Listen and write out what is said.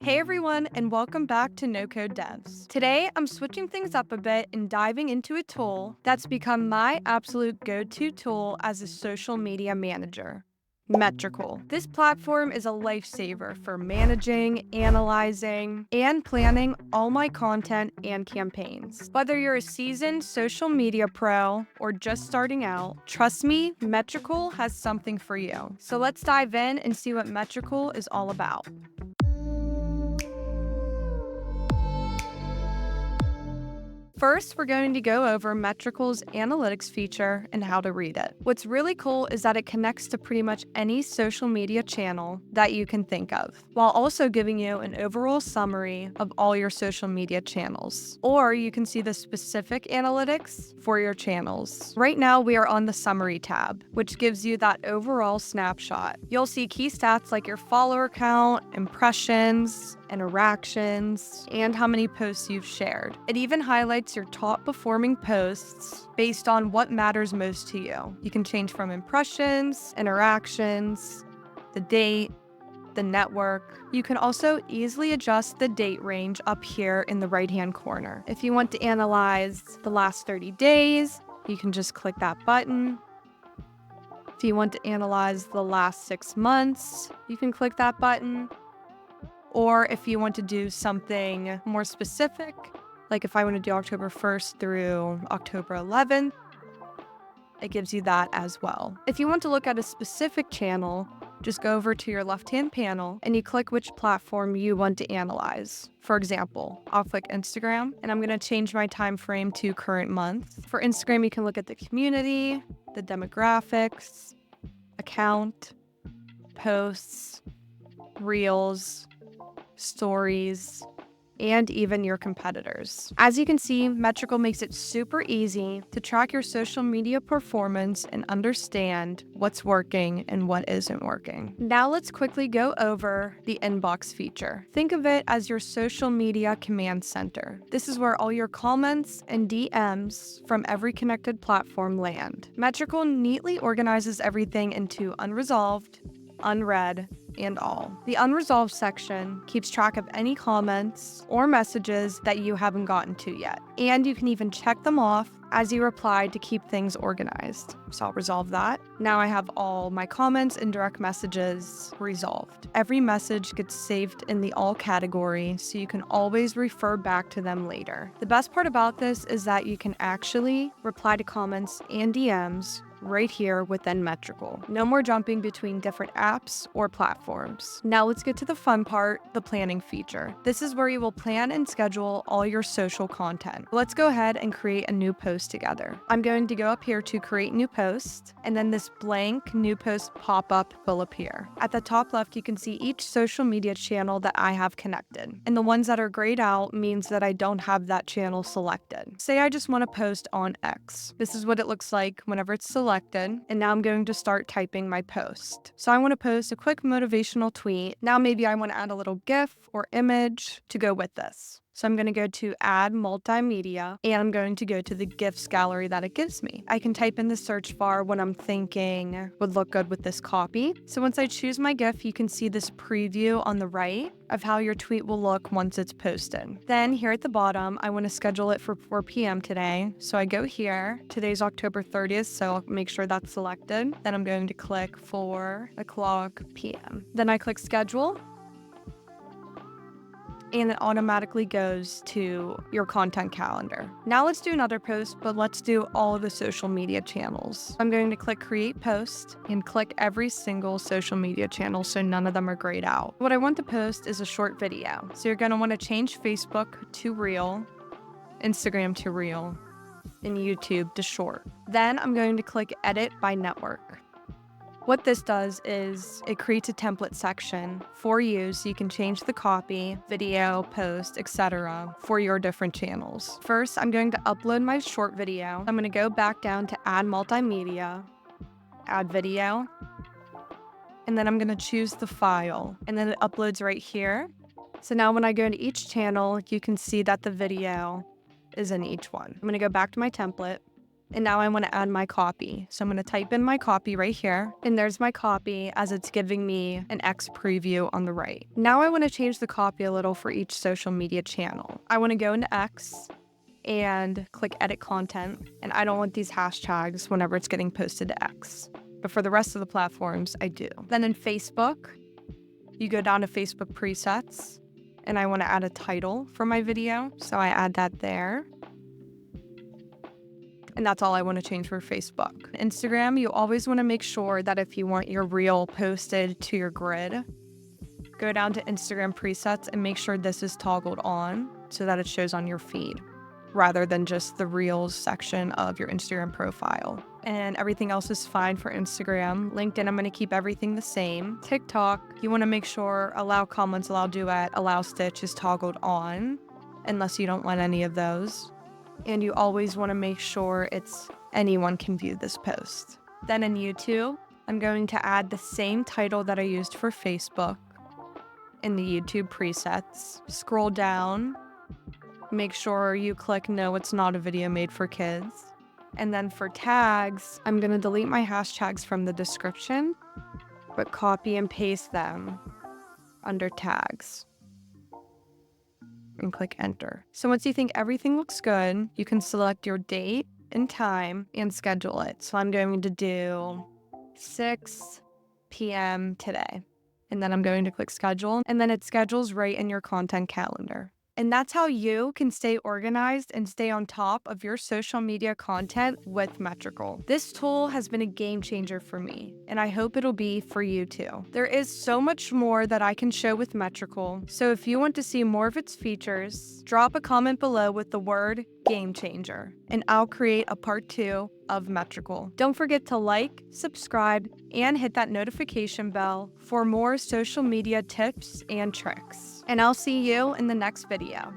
Hey everyone, and welcome back to No Code Devs. Today, I'm switching things up a bit and diving into a tool that's become my absolute go to tool as a social media manager. Metricool. This platform is a lifesaver for managing, analyzing, and planning all my content and campaigns. Whether you're a seasoned social media pro or just starting out, trust me, Metricool has something for you. So let's dive in and see what Metricool is all about. First, we're going to go over Metricool's analytics feature and how to read it. What's really cool is that it connects to pretty much any social media channel that you can think of, while also giving you an overall summary of all your social media channels. Or you can see the specific analytics for your channels. Right now, we are on the Summary tab, which gives you that overall snapshot. You'll see key stats like your follower count, impressions, interactions, and how many posts you've shared. It even highlights your top performing posts based on what matters most to you. You can change from impressions, interactions, the date, the network. You can also easily adjust the date range up here in the right-hand corner. If you want to analyze the last 30 days, you can just click that button. If you want to analyze the last 6 months, you can click that button. Or if you want to do something more specific, like if I want to do October 1st through October 11th, it gives you that as well. If you want to look at a specific channel, just go over to your left-hand panel and you click which platform you want to analyze. For example, I'll click Instagram and I'm going to change my time frame to current month. For Instagram, you can look at the community, the demographics, account, posts, reels, stories, and even your competitors. As you can see, Metricool makes it super easy to track your social media performance and understand what's working and what isn't working. Now let's quickly go over the inbox feature. Think of it as your social media command center. This is where all your comments and DMs from every connected platform land. Metricool neatly organizes everything into unresolved, unread, and all. The unresolved section keeps track of any comments or messages that you haven't gotten to yet. And you can even check them off as you reply to keep things organized. So I'll resolve that. Now I have all my comments and direct messages resolved. Every message gets saved in the all category, so you can always refer back to them later. The best part about this is that you can actually reply to comments and DMs right here within Metricool. No more jumping between different apps or platforms. Now let's get to the fun part, the planning feature. This is where you will plan and schedule all your social content. Let's go ahead and create a new post together. I'm going to go up here to create new post, and then this blank new post pop-up will appear. At the top left, you can see each social media channel that I have connected. And the ones that are grayed out means that I don't have that channel selected. Say I just want to post on X. This is what it looks like whenever it's selected. And now I'm going to start typing my post. So I want to post a quick motivational tweet. Now maybe I want to add a little GIF or image to go with this. So I'm going to go to add multimedia and I'm going to go to the GIFs gallery that it gives me. I can type in the search bar what I'm thinking would look good with this copy. So once I choose my GIF, you can see this preview on the right of how your tweet will look once it's posted. Then here at the bottom, I want to schedule it for 4 p.m. today. So I go here. Today's October 30th, so I'll make sure that's selected. Then I'm going to click 4 o'clock p.m. Then I click schedule. And it automatically goes to your content calendar. Now let's do another post, but let's do all of the social media channels. I'm going to click create post and click every single social media channel so none of them are grayed out. What I want to post is a short video. So you're going to want to change Facebook to Reel, Instagram to Reel, and YouTube to short. Then I'm going to click edit by network. What this does is it creates a template section for you so you can change the copy, video, post, etc. for your different channels. First, I'm going to upload my short video. I'm going to go back down to add multimedia, add video, and then I'm going to choose the file, and then it uploads right here. So now when I go into each channel, you can see that the video is in each one. I'm going to go back to my template. And now I want to add my copy. So I'm going to type in my copy right here. And there's my copy as it's giving me an X preview on the right. Now I want to change the copy a little for each social media channel. I want to go into X and click edit content. And I don't want these hashtags whenever it's getting posted to X. But for the rest of the platforms, I do. Then in Facebook, you go down to Facebook presets. And I want to add a title for my video. So I add that there. And that's all I want to change for Facebook. Instagram, you always want to make sure that if you want your reel posted to your grid, go down to Instagram presets and make sure this is toggled on so that it shows on your feed rather than just the reels section of your Instagram profile. And everything else is fine for Instagram. LinkedIn, I'm going to keep everything the same. TikTok, you want to make sure allow comments, allow duet, allow stitch is toggled on unless you don't want any of those. And you always want to make sure it's anyone can view this post. Then in YouTube, I'm going to add the same title that I used for Facebook in the YouTube presets. Scroll down, make sure you click no, it's not a video made for kids. And then for tags, I'm going to delete my hashtags from the description, but copy and paste them under tags. And click enter. So once you think everything looks good, you can select your date and time and schedule it. So I'm going to do 6 p.m. today. And then I'm going to click schedule. And then it schedules right in your content calendar. And that's how you can stay organized and stay on top of your social media content with Metricool. This tool has been a game changer for me, and I hope it'll be for you too. There is so much more that I can show with Metricool, so if you want to see more of its features, drop a comment below with the word game changer, and I'll create a part 2 of Metricool. Don't forget to like, subscribe, and hit that notification bell for more social media tips and tricks. And I'll see you in the next video.